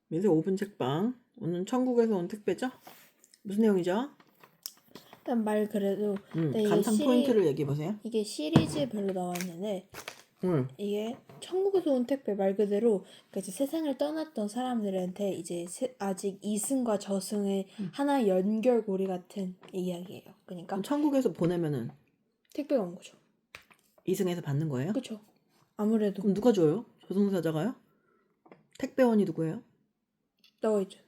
민세 5분 책방. 오늘 천국에서 온 택배죠? 무슨 내용이죠? 일단 말 그래도 근데 감상 포인트를 얘기해 보세요. 이게 시리즈별로 나왔는데 이게 천국에서 온 택배 말 그대로 그러니까 이제 세상을 떠났던 사람들한테 이제 아직 이승과 저승의 하나의 연결고리 같은 이야기예요. 그러니까 그럼 천국에서 보내면은 택배가 온 거죠. 이승에서 받는 거예요? 그렇죠. 아무래도 그럼 누가 줘요? 저승사자가요? 택배원이 누구예요? 나와 있죠.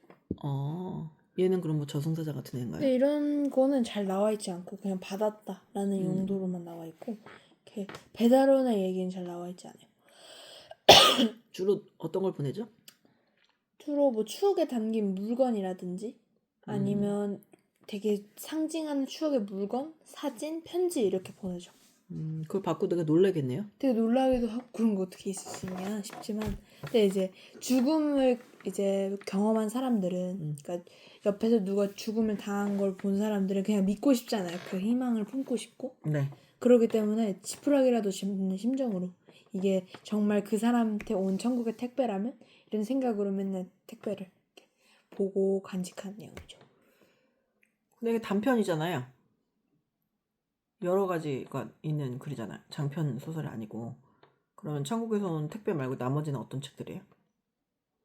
얘는 그럼 뭐 저승사자 같은 애인가요? 근데 이런 거는 잘 나와 있지 않고 그냥 받았다라는 용도로만 나와 있고 이렇게 배달원의 얘기는 잘 나와 있지 않아요. 주로 어떤 걸 보내죠? 주로 뭐 추억에 담긴 물건이라든지 아니면 되게 상징하는 추억의 물건, 사진, 편지 이렇게 보내죠. 그걸 받고 내가 놀라겠네요. 되게 놀라기도 하고 그런 거 어떻게 있을 수 있냐 싶지만 근데 이제 죽음을 이제 경험한 사람들은 그러니까 옆에서 누가 죽음을 당한 걸 본 사람들은 그냥 믿고 싶잖아요. 그 희망을 품고 싶고 네. 그러기 때문에 지푸라기라도 짚는 심정으로 이게 정말 그 사람한테 온 천국의 택배라면 이런 생각으로 맨날 택배를 이렇게 보고 간직한 내용이죠. 근데 이게 단편이잖아요. 여러 가지가 있는 글이잖아요. 장편 소설이 아니고. 그러면 천국에서 온 택배 말고 나머지는 어떤 책들이에요?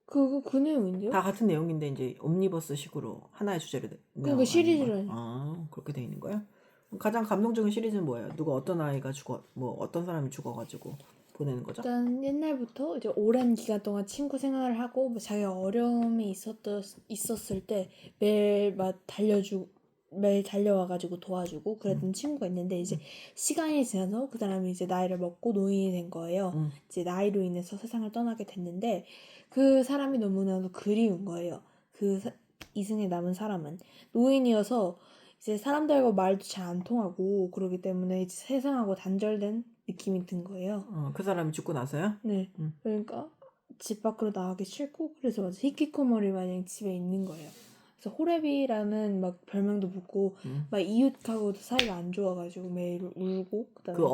그 내용인데요? 다 같은 내용인데 이제 옴니버스식으로 하나의 주제를 그러니까 시리즈를 그렇게 돼 있는 거예요? 가장 감동적인 시리즈는 뭐예요? 누가 어떤 아이가 죽어 뭐 어떤 사람이 죽어가지고 보내는 거죠? 일단 옛날부터 이제 오랜 기간 동안 친구 생활을 하고 뭐 자기가 어려움이 있었을 때 매일 달려와가지고 도와주고 그랬던 친구가 있는데 이제 시간이 지나서 그 사람이 이제 나이를 먹고 노인이 된 거예요. 이제 나이로 인해서 세상을 떠나게 됐는데 그 사람이 너무나도 그리운 거예요. 이승에 남은 사람은 노인이어서 이제 사람들과 말도 잘 안 통하고 그러기 때문에 이제 세상하고 단절된 느낌이 든 거예요. 그 사람이 죽고 나서요? 네. 그러니까 집 밖으로 나가기 싫고 그래서 막 히키코모리 마냥 집에 있는 거예요. 그래서 호레비라는 막 별명도 붙고 막 이웃하고도 사이가 안 좋아가지고 매일 울고 그다음에 그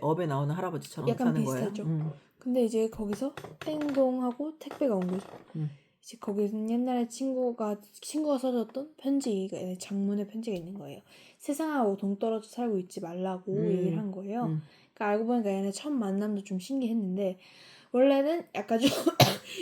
업에 나오는 할아버지처럼 약간 사는 비슷하죠. 거예요? 근데 이제 거기서 땡동하고 택배가 온 거죠. 이제 거기서는 옛날에 친구가 써줬던 편지가 장문의 편지가 있는 거예요. 세상하고 동떨어져 살고 있지 말라고 얘기를 한 거예요. 그러니까 알고 보니까 얘네 첫 만남도 좀 신기했는데 원래는 약간 좀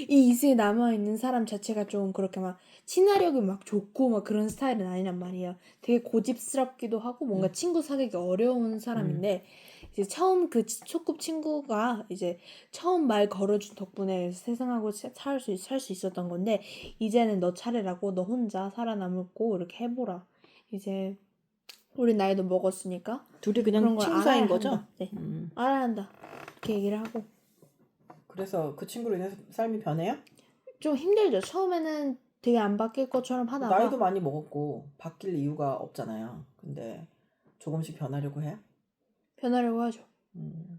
이 이승에 남아있는 사람 자체가 좀 그렇게 막 친화력이 막 좋고 막 그런 스타일은 아니란 말이에요. 되게 고집스럽기도 하고 뭔가 친구 사귀기 어려운 사람인데 이제 처음 그 소꿉친구가 이제 처음 말 걸어준 덕분에 세상하고 살 수 있었던 건데 이제는 너 차례라고 너 혼자 살아남고 이렇게 해보라. 이제 우리 나이도 먹었으니까 둘이 그냥 그런 걸 친구 알아야 사이인 거죠? 한다. 네. 알아야 한다. 이렇게 얘기를 하고 그래서 그 친구로 인해서 삶이 변해요? 좀 힘들죠. 처음에는 되게 안 바뀔 것처럼 하다가 나이도 많이 먹었고 바뀔 이유가 없잖아요. 근데 조금씩 변하려고 해요? 변하려고 하죠.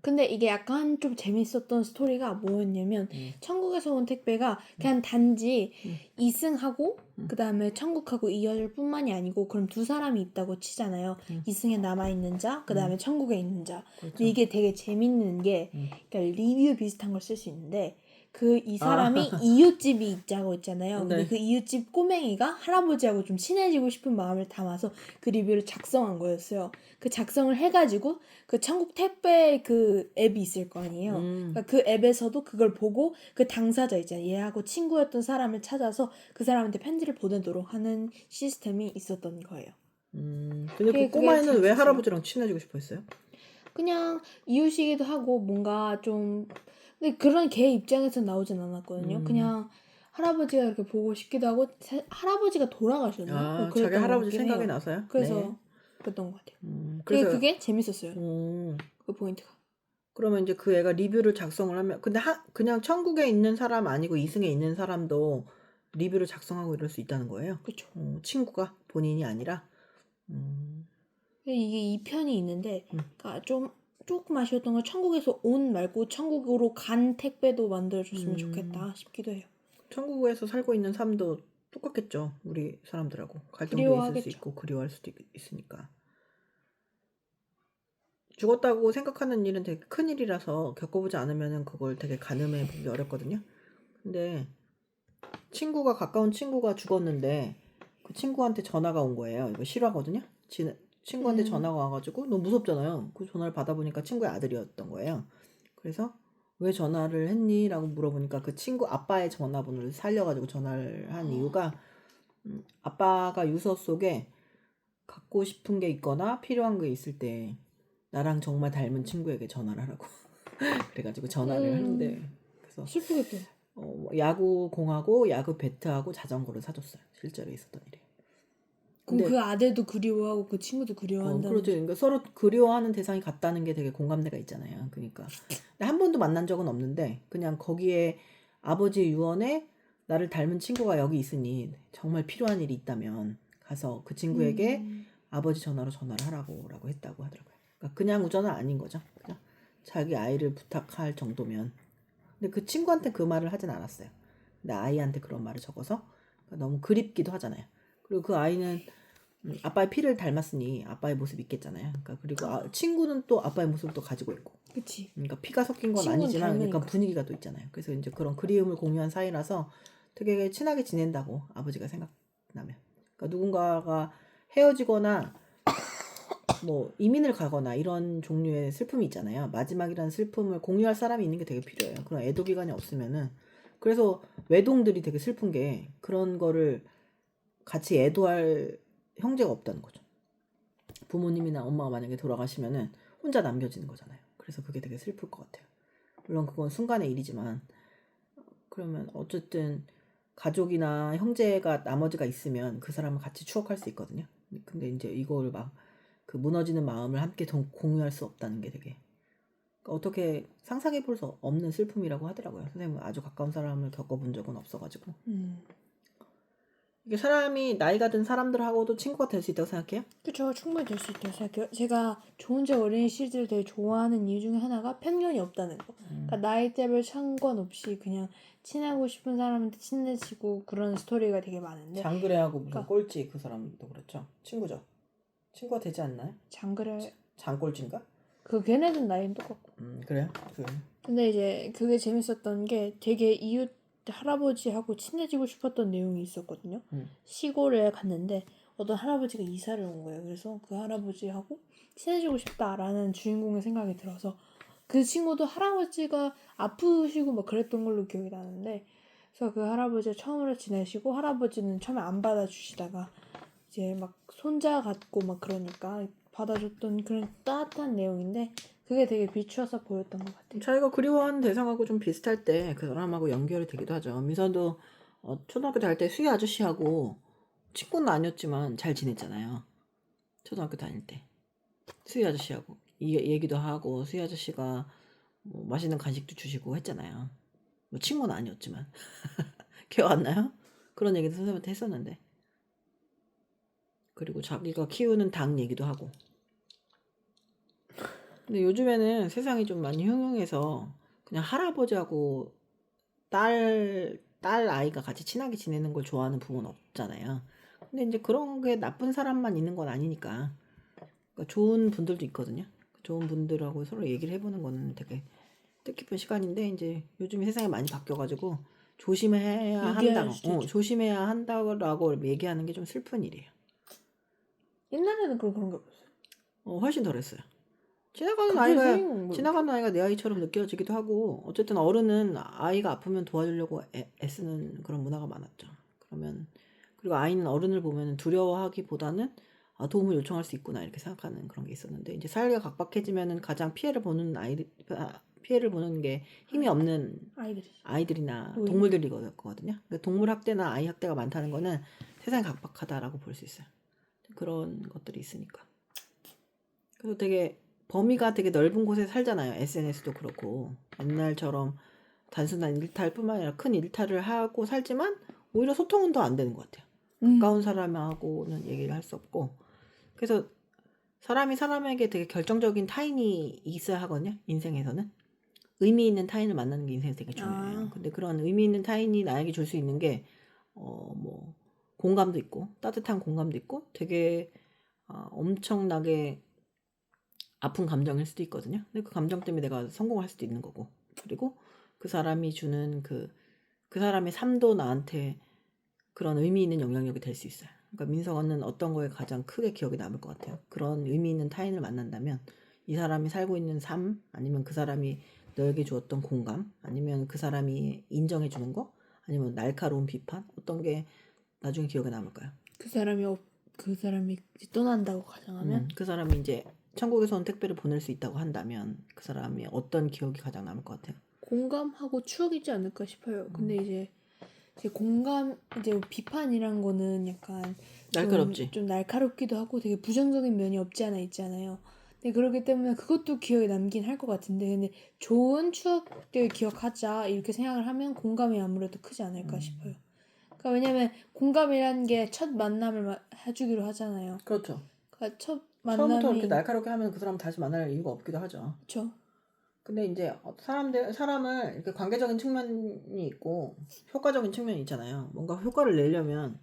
근데 이게 약간 좀 재밌었던 스토리가 뭐였냐면 천국에서 온 택배가 그냥 단지 이승하고 그 다음에 천국하고 이어질 뿐만이 아니고 그럼 두 사람이 있다고 치잖아요. 이승에 남아있는 자, 그 다음에 천국에 있는 자. 그렇죠. 근데 이게 되게 재밌는 게 그러니까 리뷰 비슷한 걸 쓸 수 있는데 이 사람이 이웃집이 있자고 있잖아요. 근데 네. 그 이웃집 꼬맹이가 할아버지하고 좀 친해지고 싶은 마음을 담아서 그 리뷰를 작성한 거였어요. 그 작성을 해가지고 그 천국 택배 그 앱이 있을 거 아니에요. 그러니까 그 앱에서도 그걸 보고 그 당사자 있잖아요. 얘하고 친구였던 사람을 찾아서 그 사람한테 편지를 보내도록 하는 시스템이 있었던 거예요. 근데 그 꼬마애는 왜 할아버지랑 친해지고 싶어 했어요? 그냥 이웃이기도 하고 뭔가 좀 근데 그런 걔 입장에서 나오진 않았거든요. 그냥 할아버지가 이렇게 보고 싶기도 하고 할아버지가 돌아가셨나? 뭐 자기 그랬던 것 할아버지 같긴 생각이 해요. 나서요? 그래서 네. 그랬던 것 같아요. 그래서 그게 재밌었어요. 그 포인트가. 그러면 이제 그 애가 리뷰를 작성을 하면 근데 그냥 천국에 있는 사람 아니고 이승에 있는 사람도 리뷰를 작성하고 이럴 수 있다는 거예요? 그렇죠. 친구가 본인이 아니라 이게 2편이 있는데 그러니까 조금 아쉬웠던 건 천국에서 온 말고 천국으로 간 택배도 만들어줬으면 좋겠다 싶기도 해요. 천국에서 살고 있는 삶도 똑같겠죠. 우리 사람들하고 갈등도 있을 수 그리워하겠죠. 있고 그리워할 수도 있으니까. 죽었다고 생각하는 일은 되게 큰일이라서 겪어보지 않으면 그걸 되게 가늠해 보기 어렵거든요. 근데 친구가 가까운 친구가 죽었는데 그 친구한테 전화가 온 거예요. 이거 실화거든요. 친구한테 전화가 와가지고 너무 무섭잖아요. 그 전화를 받아보니까 친구의 아들이었던 거예요. 그래서 왜 전화를 했니? 라고 물어보니까 그 친구 아빠의 전화번호를 살려가지고 전화를 한 이유가 아빠가 유서 속에 갖고 싶은 게 있거나 필요한 게 있을 때 나랑 정말 닮은 친구에게 전화를 하라고 그래가지고 전화를 하는데 그래서 슬프겠다. 야구 공하고 야구 배트하고 자전거를 사줬어요. 실제로 있었던 일이에요. 그럼 근데 그 아들도 그리워하고 그 친구도 그리워한다는 그렇죠. 그러니까 서로 그리워하는 대상이 같다는 게 되게 공감대가 있잖아요. 그러니까 근데 한 번도 만난 적은 없는데 그냥 거기에 아버지 유언에 나를 닮은 친구가 여기 있으니 정말 필요한 일이 있다면 가서 그 친구에게 아버지 전화로 전화를 하라고 했다고 하더라고요. 그러니까 그냥 우전은 아닌 거죠. 그냥 자기 아이를 부탁할 정도면. 근데 그 친구한테 그 말을 하진 않았어요. 근데 아이한테 그런 말을 적어서 그러니까 너무 그립기도 하잖아요. 그리고 그 아이는 아빠의 피를 닮았으니 아빠의 모습 있겠잖아요. 그러니까 그리고 친구는 또 아빠의 모습을 또 가지고 있고. 그치. 그러니까 피가 섞인 건 친구는 아니지만 닮으니까. 약간 분위기가 또 있잖아요. 그래서 이제 그런 그리움을 공유한 사이라서 되게 친하게 지낸다고 아버지가 생각나면. 그러니까 누군가가 헤어지거나 뭐 이민을 가거나 이런 종류의 슬픔이 있잖아요. 마지막이라는 슬픔을 공유할 사람이 있는 게 되게 필요해요. 그런 애도 기간이 없으면은. 그래서 외동들이 되게 슬픈 게 그런 거를 같이 애도할 형제가 없다는 거죠. 부모님이나 엄마가 만약에 돌아가시면은 혼자 남겨지는 거잖아요. 그래서 그게 되게 슬플 것 같아요. 물론 그건 순간의 일이지만 그러면 어쨌든 가족이나 형제가 나머지가 있으면 그 사람을 같이 추억할 수 있거든요. 근데 이제 이거를 막 그 무너지는 마음을 함께 공유할 수 없다는 게 되게 그러니까 어떻게 상상해 볼 수 없는 슬픔이라고 하더라고요. 선생님은 아주 가까운 사람을 겪어본 적은 없어가지고 이게 사람이 나이가 든 사람들하고도 친구가 될 수 있다고 생각해요? 그쵸. 충분히 될 수 있다고 생각해요. 제가 좋은제 어린이 시리즈를 되게 좋아하는 이유 중에 하나가 편견이 없다는 거. 그러니까 나이대별 상관없이 그냥 친하고 싶은 사람한테 친해지고 그런 스토리가 되게 많은데 장그래하고 무슨 그러니까 꼴찌 그 사람도 그렇죠. 친구죠. 친구가 되지 않나요? 장그래 장꼴찌인가? 그 걔네들 나이는 똑같고. 그래요? 근데 이제 그게 재밌었던 게 되게 이웃 할아버지하고 친해지고 싶었던 내용이 있었거든요. 시골에 갔는데 어떤 할아버지가 이사를 온 거예요. 그래서 그 할아버지하고 친해지고 싶다라는 주인공의 생각이 들어서 그 친구도 할아버지가 아프시고 막 그랬던 걸로 기억이 나는데 그래서 그 할아버지가 처음으로 지내시고 할아버지는 처음에 안 받아주시다가 이제 막 손자 같고 막 그러니까 받아줬던 그런 따뜻한 내용인데 그게 되게 비추어서 보였던 것 같아요. 자기가 그리워하는 대상하고 좀 비슷할 때 그 사람하고 연결이 되기도 하죠. 민선도 초등학교 다닐 때 수희 아저씨하고 친구는 아니었지만 잘 지냈잖아요. 초등학교 다닐 때 수희 아저씨하고 얘기도 하고 수희 아저씨가 뭐 맛있는 간식도 주시고 했잖아요. 뭐 친구는 아니었지만 기억 안 나요? 그런 얘기도 선생님한테 했었는데 그리고 자기가 키우는 닭 얘기도 하고 근데 요즘에는 세상이 좀 많이 흉흉해서 그냥 할아버지하고 딸 아이가 같이 친하게 지내는 걸 좋아하는 부모는 없잖아요. 근데 이제 그런 게 나쁜 사람만 있는 건 아니니까. 그러니까 좋은 분들도 있거든요. 좋은 분들하고 서로 얘기를 해보는 거는 되게 뜻깊은 시간인데 이제 요즘 세상이 많이 바뀌어가지고 조심해야 유기할 한다. 수도 있죠. 조심해야 한다고 얘기하는 게 좀 슬픈 일이에요. 옛날에는 그런 게 없었어요. 훨씬 덜했어요. 갑자기 생긴 거 지나가는 아이가 내 아이처럼 느껴지기도 하고 어쨌든 어른은 아이가 아프면 도와주려고 애쓰는 그런 문화가 많았죠. 그리고 아이는 어른을 보면 두려워하기보다는 도움을 요청할 수 있구나 이렇게 생각하는 그런 게 있었는데 이제 사회가 각박해지면은 가장 피해를 보는 게 힘이 없는 아이들이나 동물들이거든요. 동물 학대나 아이 학대가 많다는 거는 세상이 각박하다라고 볼 수 있어요. 그런 것들이 있으니까. 그래서 범위가 되게 넓은 곳에 살잖아요. SNS도 그렇고 옛날처럼 단순한 일탈뿐만 아니라 큰 일탈을 하고 살지만 오히려 소통은 더 안 되는 것 같아요. 가까운 사람하고는 얘기를 할 수 없고 그래서 사람이 사람에게 되게 결정적인 타인이 있어야 하거든요. 인생에서는 의미 있는 타인을 만나는 게 인생에서 되게 중요해요. 근데 그런 의미 있는 타인이 나에게 줄 수 있는 게 뭐 공감도 있고 따뜻한 공감도 있고 되게 엄청나게 아픈 감정일 수도 있거든요. 근데 그 감정 때문에 내가 성공할 수도 있는 거고. 그리고 그 사람이 주는 그 그 사람의 삶도 나한테 그런 의미 있는 영향력이 될 수 있어요. 그러니까 민서는 어떤 거에 가장 크게 기억에 남을 것 같아요. 그런 의미 있는 타인을 만난다면 이 사람이 살고 있는 삶, 아니면 그 사람이 너에게 주었던 공감, 아니면 그 사람이 인정해 주는 거, 아니면 날카로운 비판, 어떤 게 나중에 기억에 남을까요? 그 사람이 이제 떠난다고 가정하면 그 사람이 이제 천국에서 온 택배를 보낼 수 있다고 한다면 그 사람이 어떤 기억이 가장 남을 것 같아요? 공감하고 추억이지 않을까 싶어요. 근데 이제 공감 이제 비판이란 거는 약간 날카롭지. 좀 날카롭기도 하고 되게 부정적인 면이 없지 않아 있잖아요. 근데 그렇기 때문에 그것도 기억에 남긴 할 것 같은데 근데 좋은 추억들 기억하자 이렇게 생각을 하면 공감이 아무래도 크지 않을까 싶어요. 그러니까 왜냐면 공감이라는 게 첫 만남을 해주기로 하잖아요. 그렇죠. 그러니까 첫 처음부터 이렇게 만남이 날카롭게 하면 그 사람 다시 만날 이유가 없기도 하죠. 그렇죠. 근데 이제 사람을 이렇게 관계적인 측면이 있고 효과적인 측면이 있잖아요. 뭔가 효과를 내려면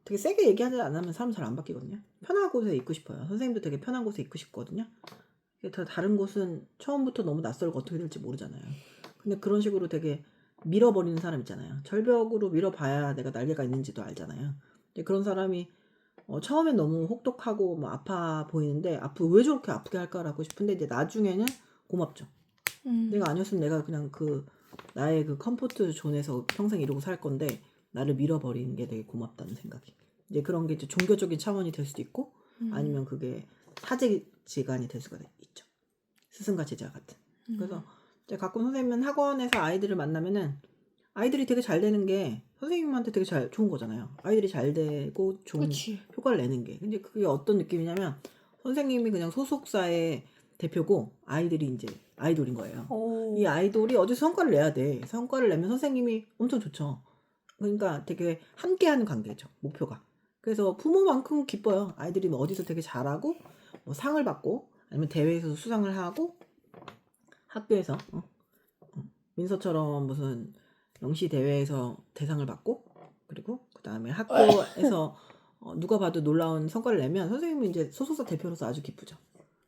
되게 세게 얘기하지 않으면 사람 잘 안 바뀌거든요. 편한 곳에 있고 싶어요. 선생님도 되게 편한 곳에 있고 싶거든요. 다른 곳은 처음부터 너무 낯설고 어떻게 될지 모르잖아요. 근데 그런 식으로 되게 밀어버리는 사람 있잖아요. 절벽으로 밀어봐야 내가 날개가 있는지도 알잖아요. 근데 그런 사람이 처음엔 너무 혹독하고 뭐 아파 보이는데 앞으로 왜 저렇게 아프게 할까라고 싶은데 이제 나중에는 고맙죠. 내가 아니었으면 내가 그냥 나의 그 컴포트 존에서 평생 이러고 살 건데 나를 밀어버리는 게 되게 고맙다는 생각이. 이제 그런 게 이제 종교적인 차원이 될 수도 있고 아니면 그게 사제지간이 될 수가 있죠. 스승과 제자 같은. 그래서 이제 가끔 선생님은 학원에서 아이들을 만나면은 아이들이 되게 잘 되는 게 선생님한테 되게 좋은 거잖아요. 아이들이 잘 되고 좋은 그치. 효과를 내는 게. 근데 그게 어떤 느낌이냐면 선생님이 그냥 소속사의 대표고 아이들이 이제 아이돌인 거예요. 오. 이 아이돌이 어디서 성과를 내야 돼. 성과를 내면 선생님이 엄청 좋죠. 그러니까 되게 함께하는 관계죠. 목표가. 그래서 부모만큼 기뻐요. 아이들이 뭐 어디서 되게 잘하고 뭐 상을 받고 아니면 대회에서 수상을 하고 학교에서 민서처럼 무슨 영시 대회에서 대상을 받고 그리고 그 다음에 학교에서 누가 봐도 놀라운 성과를 내면 선생님은 이제 소속사 대표로서 아주 기쁘죠.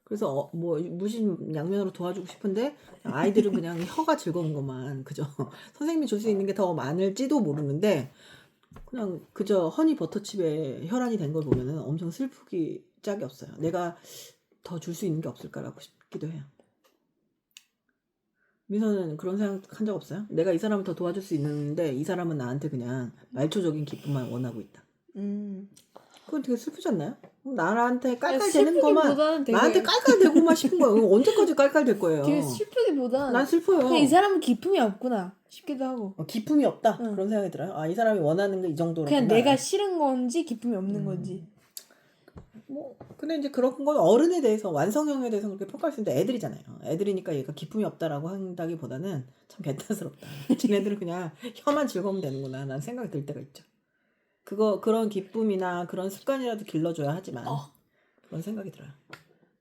그래서 뭐 무신양면으로 도와주고 싶은데 아이들은 그냥 혀가 즐거운 것만 그죠. 선생님이 줄 수 있는 게 더 많을지도 모르는데 그냥 그저 허니 버터칩에 혈안이 된 걸 보면은 엄청 슬프기 짝이 없어요. 내가 더 줄 수 있는 게 없을까라고 싶기도 해요. 민서는 그런 생각 한 적 없어요? 내가 이 사람을 더 도와줄 수 있는데 이 사람은 나한테 그냥 말초적인 기쁨만 원하고 있다. 그건 되게 슬프지 않나요? 나한테 깔깔대는 것만 나한테 깔깔대고만 싶은 거예요. 언제까지 깔깔댈 거예요? 되게 슬프기보단 난 슬퍼요. 그냥 이 사람은 기쁨이 없구나 싶기도 하고 기쁨이 없다 그런 생각이 들어요. 아, 이 사람이 원하는 게 이 정도로 그냥 내가 싫은 건지 기쁨이 없는 건지. 뭐 근데 이제 그런 건 어른에 대해서 완성형에 대해서 그렇게 평가할 수 있는데 애들이잖아요. 애들이니까 얘가 기쁨이 없다라고 한다기보다는 참 개탄스럽다. 쟤네들은 그냥 혀만 즐거우면 되는구나 라는 생각이 들 때가 있죠. 그런 기쁨이나 그런 습관이라도 길러줘야 하지만 그런 생각이 들어요.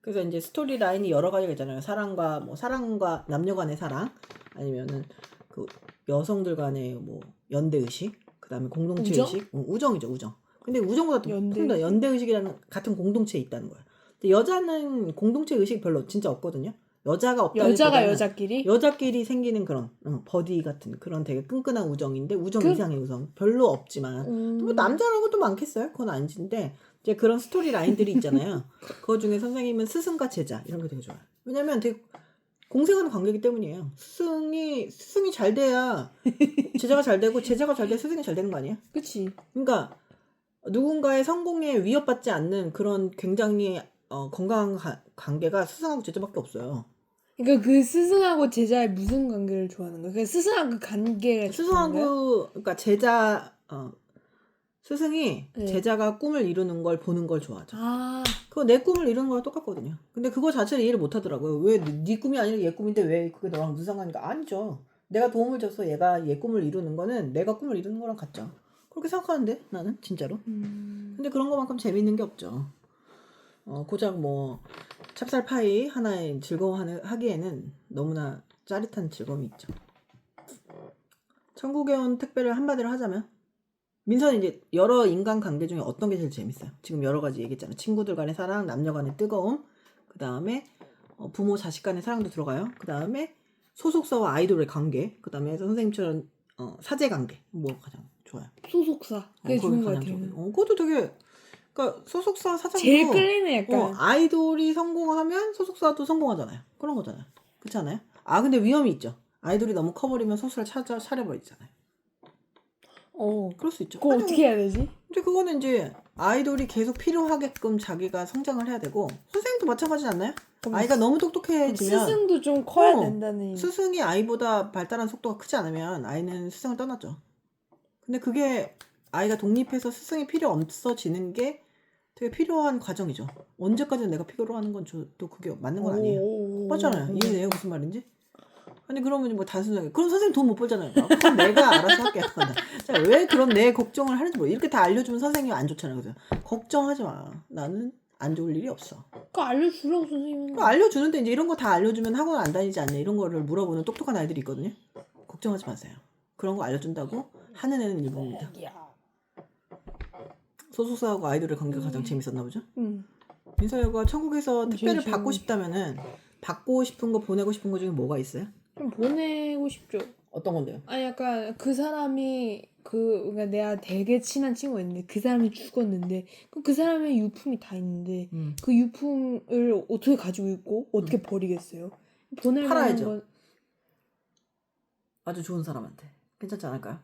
그래서 이제 스토리 라인이 여러 가지가 있잖아요. 사랑과 남녀 간의 사랑, 아니면은 그 여성들 간의 뭐 연대 의식, 그다음에 공동체 우정? 의식, 우정이죠, 우정. 근데 우정보다 더 연대 더 연대 의식이라는 같은 공동체에 있다는 거예요. 근데 여자는 공동체 의식 별로 진짜 없거든요. 여자끼리 생기는 그런 버디 같은 그런 되게 끈끈한 우정인데 우정 이상의 우정 별로 없지만 뭐 남자라는 것도 많겠어요. 그건 아닌데 이제 그런 스토리 라인들이 있잖아요. 그 중에 선생님은 스승과 제자 이런 거 되게 좋아요. 왜냐면 되게 공생하는 관계이기 때문이에요. 스승이 잘 돼야 제자가 잘 되고 제자가 잘 돼야 스승이 잘 되는 거 아니에요? 그치. 그러니까 누군가의 성공에 위협받지 않는 그런 굉장히 건강한 관계가 스승하고 제자밖에 없어요. 그러니까 그 스승하고 제자의 무슨 관계를 좋아하는 거야? 그 스승하고 관계가 그러니까 스승이 제자가 꿈을 이루는 걸 보는 걸 좋아하죠. 그거 내 꿈을 이루는 거랑 똑같거든요. 근데 그거 자체를 이해를 못 하더라고요. 왜 네 꿈이 아니라 얘 꿈인데 왜 그게 너랑 무슨 상관인가? 아니죠. 내가 도움을 줘서 얘가 얘 꿈을 이루는 거는 내가 꿈을 이루는 거랑 같죠. 그렇게 생각하는데 나는 진짜로. 근데 그런 것만큼 재밌는 게 없죠. 고작 뭐 찹쌀파이 하나에 즐거워하기에는 너무나 짜릿한 즐거움이 있죠. 천국에 온 택배를 한마디로 하자면 민서는 이제 여러 인간관계 중에 어떤 게 제일 재밌어요? 지금 여러 가지 얘기했잖아요. 친구들 간의 사랑, 남녀 간의 뜨거움, 그 다음에 부모 자식 간의 사랑도 들어가요. 그 다음에 소속사와 아이돌의 관계, 그 다음에 선생님처럼 사제관계 뭐 가장 좋아요? 소속사 그게 거기 좋은 것 가장 같아요. 좋아요. 그것도 되게 그러니까 소속사 사장도 제일 끌리는 약간 아이돌이 성공하면 소속사도 성공하잖아요. 그런 거잖아요. 그렇지 않아요? 근데 위험이 있죠. 아이돌이 너무 커버리면 소속사를 차려버리잖아요. 그럴 수 있죠. 그거 어떻게 해야 되지? 근데 그거는 이제 아이돌이 계속 필요하게끔 자기가 성장을 해야 되고 선생님도 마찬가지지 않나요? 아이가 너무 똑똑해지면 스승도 좀 커야 된다는. 스승이 아이보다 발달한 속도가 크지 않으면 아이는 스승을 떠났죠. 근데 그게 아이가 독립해서 스승이 필요 없어지는 게 되게 필요한 과정이죠. 언제까지는 내가 필요로 하는 건 또 그게 맞는 건 아니에요. 맞잖아요. 이해돼요? 무슨 말인지? 아니 그러면 뭐 단순하게 그럼 선생님 돈 못 벌잖아요. 그럼 내가 알아서 할게. 자, 왜 그럼 내 걱정을 하는지 뭐 이렇게 다 알려주면 선생님이 안 좋잖아요. 그래서 걱정하지 마. 나는 안 좋을 일이 없어. 그거 알려주라고 선생님은. 알려주는데 이제 이런 거 다 알려주면 학원 안 다니지 않냐 이런 거를 물어보는 똑똑한 아이들이 있거든요. 걱정하지 마세요. 그런 거 알려준다고 하는 애는 일부입니다. 소속사하고 아이돌의 관계가 가장 재밌었나 보죠? 민서야가 천국에서 택배를 받고 싶다면은 받고 싶은 거 보내고 싶은 거 중에 뭐가 있어요? 좀 보내고 싶죠. 어떤 건데요? 아니 약간 그 사람이 그러니까 내가 되게 친한 친구가 있는데 그 사람이 죽었는데 그 사람의 유품이 다 있는데 그 유품을 어떻게 가지고 있고 어떻게 버리겠어요? 보낼 팔아야죠. 건 아주 좋은 사람한테 괜찮지 않을까요?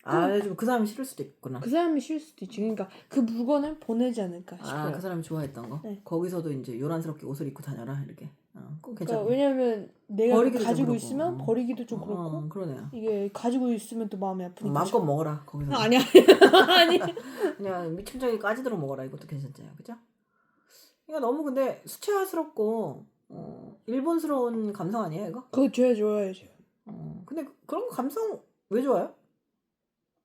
알려주면 그 사람이 싫을 수도 있구나. 그 사람이 싫을 수도 있지. 그러니까 그 물건을 보내지 않을까 싶어요. 그 사람이 좋아했던 거? 네. 거기서도 이제 요란스럽게 옷을 입고 다녀라 이렇게. 그거 괜찮아. 그러니까 왜냐면 내가 가지고 있으면 버리기도 좀 그렇고. 그러네요. 이게 가지고 있으면 또 마음이 아프니까. 마음껏 먹어라 거기서. 아니야. 아니. 그냥 미침장이 까지도록 먹어라 이것도 괜찮잖아요, 그죠? 이거 너무 근데 수채화스럽고 일본스러운 감성 아니에요 이거? 그거 좋아해요. 근데 그런 거 감성 왜 좋아요?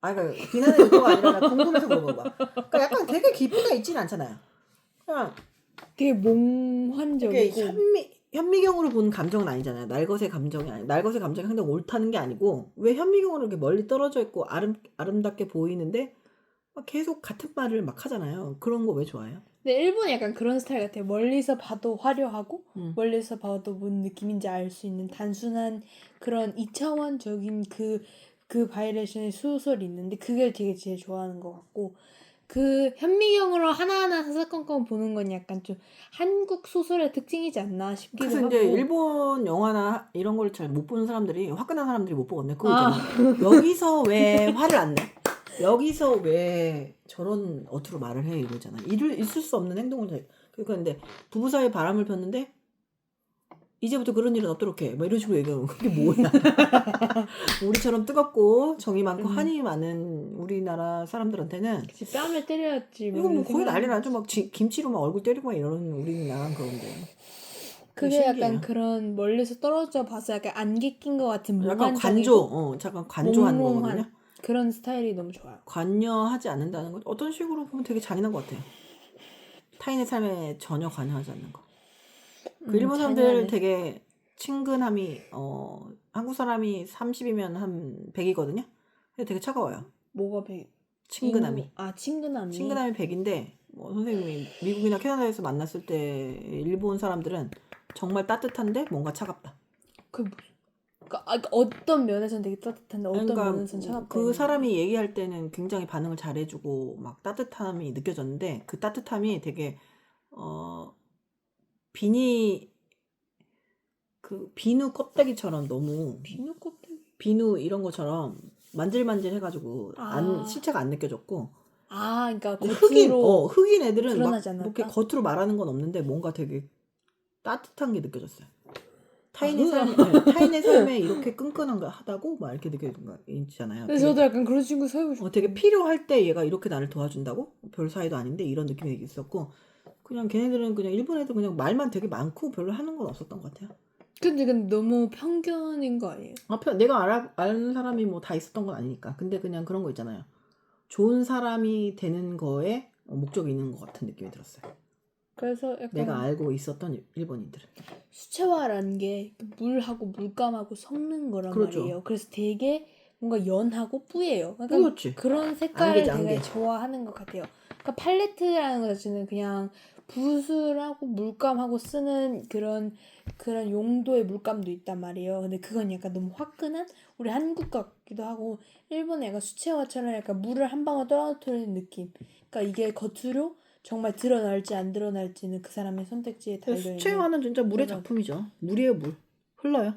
그러니까 비난의 의도가 아니라 나 궁금해서 물어봐봐. 그러니까 약간 되게 깊이가 있진 않잖아요. 그냥 되게 몽환적이고 현미경으로 본 감정은 아니잖아요. 날것의 감정이 날것의 감정이 상당히 옳다는 게 아니고 왜 현미경으로 이렇게 멀리 떨어져 있고 아름답게 보이는데 막 계속 같은 말을 막 하잖아요. 그런 거 왜 좋아해요? 근데 일본이 약간 그런 스타일 같아요. 멀리서 봐도 화려하고 멀리서 봐도 뭔 느낌인지 알 수 있는 단순한 그런 2차원적인 그 바이레이션의 소설이 있는데 그게 되게 제일 좋아하는 것 같고 그 현미경으로 하나하나 사사건건 보는 건 약간 좀 한국 소설의 특징이지 않나 싶기도 그래서 하고. 이제 일본 영화나 이런 걸 잘 못 보는 사람들이 화끈한 사람들이 못 보겠네. 그거 있잖아. 여기서 왜 화를 안 내? 여기서 왜 저런 어투로 말을 해 이러잖아. 있을 수 없는 행동을 해. 그러니까 근데 부부 사이에 바람을 폈는데 이제부터 그런 일은 없도록 해. 막 이런 식으로 얘기하고 그게 뭐야? 우리처럼 뜨겁고 정이 많고 한이 많은 우리나라 사람들한테는 그치, 뺨을 때려야지. 이거 뭐 거의 난리 나죠. 막 김치로 막 얼굴 때리고 막 이러는 우리나라는 그런데. 그게 약간 그런 멀리서 떨어져 봐서 약간 안개 낀 것 같은 약간 잠깐 관조하는 거거든요. 그런 스타일이 너무 좋아요. 관여하지 않는다는 건 어떤 식으로 보면 되게 잔인한 것 같아요. 타인의 삶에 전혀 관여하지 않는 거. 그 일본 사람들 잔인하네. 되게 친근함이 한국 사람이 30이면 한 100이거든요. 근데 되게 차가워요. 뭐가 100? 친근함이. 친근함이 100인데 뭐 선생님이 미국이나 캐나다에서 만났을 때 일본 사람들은 정말 따뜻한데 뭔가 차갑다. 그러니까 어떤 면에서는 되게 따뜻한데 어떤 면에서는 차갑다. 그 사람이 얘기할 때는 굉장히 반응을 잘해주고 막 따뜻함이 느껴졌는데 그 따뜻함이 되게 비누 껍데기처럼 너무 비누 이런 것처럼 만질만질 해가지고 실체가 안 느껴졌고 그러니까 흑인 애들은 막 드러나지 않았다? 이렇게 겉으로 말하는 건 없는데 뭔가 되게 따뜻한 게 느껴졌어요. 타인의 삶에 이렇게 끈끈하다고 막 이렇게 느껴지는 거 있잖아요. 근데 저도 약간 그런 친구 사귀고 싶어. 되게 필요할 때 얘가 이렇게 나를 도와준다고? 별 사이도 아닌데 이런 느낌이 있었고 그냥 걔네들은 그냥 일본 애들 그냥 말만 되게 많고 별로 하는 건 없었던 것 같아요. 근데 너무 편견인 거 아니에요? 내가 아는 사람이 뭐 다 있었던 건 아니니까. 근데 그냥 그런 거 있잖아요. 좋은 사람이 되는 거에 목적이 있는 것 같은 느낌이 들었어요. 그래서 약간 내가 알고 있었던 일본인들은 수채화라는 게 물하고 물감하고 섞는 거란 그렇죠. 말이에요. 그래서 되게 뭔가 연하고 뿌예요. 그러니까 그렇지. 그런 색깔을 안개. 되게 좋아하는 것 같아요. 그러니까 팔레트라는 것 자체는 그냥 붓을하고 물감하고 쓰는 그런 용도의 물감도 있단 말이에요. 근데 그건 약간 너무 화끈한 우리 한국 같기도 하고 일본의 약간 수채화처럼 약간 물을 한 방울 떨어뜨리는 느낌. 그러니까 이게 겉으로 정말 드러날지 안 드러날지는 그 사람의 선택지에 달려있는 수채화는 진짜 물의 그런 작품이죠. 물이에요, 물. 흘러요.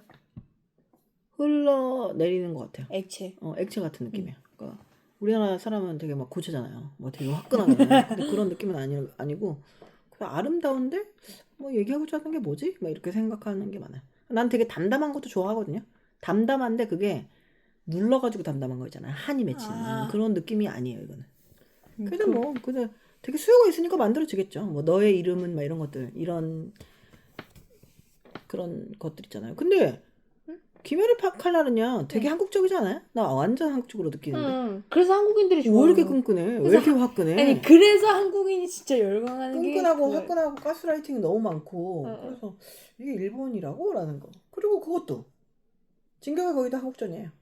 흘러내리는 것 같아요. 액체. 액체 같은 느낌이야. 그러니까 우리나라 사람은 되게 막 고체잖아요. 뭐 되게 화끈하거든요. 근데 그런 느낌은 아니고 그냥 아름다운데 뭐 얘기하고자 하는 게 뭐지? 막 이렇게 생각하는 게 많아요. 난 되게 담담한 것도 좋아하거든요. 담담한데 그게 눌러가지고 담담한 거 있잖아요. 한이 맺히는 아. 그런 느낌이 아니에요, 이거는. 그래서 뭐 그래서 되게 수요가 있으니까 만들어지겠죠. 뭐 너의 이름은 막 이런 것들 이런 그런 것들 있잖아요. 근데 김혜리 칼날은요 되게 한국적이지 않아요? 나 완전 한국적으로 느끼는데. 그래서 한국인들이 왜 좋아하는 이렇게 거. 끈끈해? 왜 그래서 이렇게 화끈해? 아니 그래서 한국인이 진짜 열광하는 게 끈끈하고 그거예요. 화끈하고 가스라이팅이 너무 많고 응. 그래서 이게 일본이라고? 라는 거. 그리고 그것도 진격의 거의도 한국전이에요.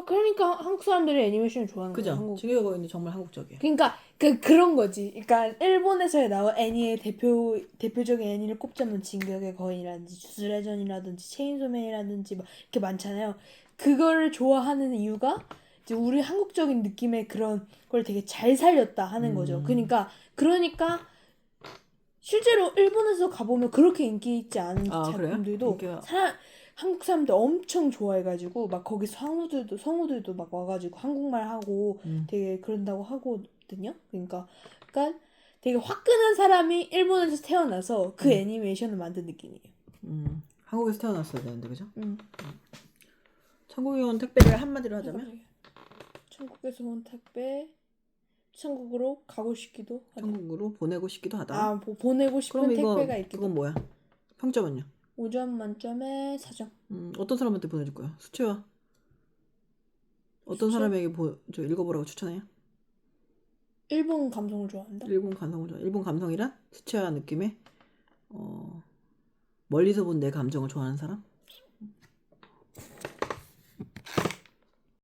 그러니까 한국 사람들이 애니메이션을 좋아하는 거예요. 그죠? 한국. 진격의 거의는 정말 한국적이에요. 그러니까 그런 거지. 그러니까 일본에서 나온 애니의 대표적인 애니를 꼽자면 진격의 거인이라든지 주술회전이라든지 체인소맨이라든지 막 이렇게 많잖아요. 그거를 좋아하는 이유가 이제 우리 한국적인 느낌의 그런 걸 되게 잘 살렸다 하는 거죠. 그러니까 실제로 일본에서 가보면 그렇게 인기 있지 않은 아, 그래요? 작품들도 인기가- 한국 사람들 엄청 좋아해가지고 막 거기 성우들도 막 와가지고 한국말 하고 되게 그런다고 하거든요. 그러니까 되게 화끈한 사람이 일본에서 태어나서 그 애니메이션을 만든 느낌이에요. 한국에서 태어났어야 되는데 그죠? 음. 천국에 온 택배를 한마디로 하자면 천국에서 온 택배 천국으로 가고 싶기도 하다. 천국으로 보내고 싶기도 하다. 보내고 싶은 그럼 이거 택배가 있기도. 그건 뭐야? 평점은요? 5점 만점에 4점. 어떤 사람한테 보내줄 거야? 수채화. 어떤 사람에게 저 읽어보라고 추천해요? 일본 감성을 좋아한다. 일본 감성을 좋아. 일본 감성이란 수채화 느낌의 멀리서 본 내 감정을 좋아하는 사람?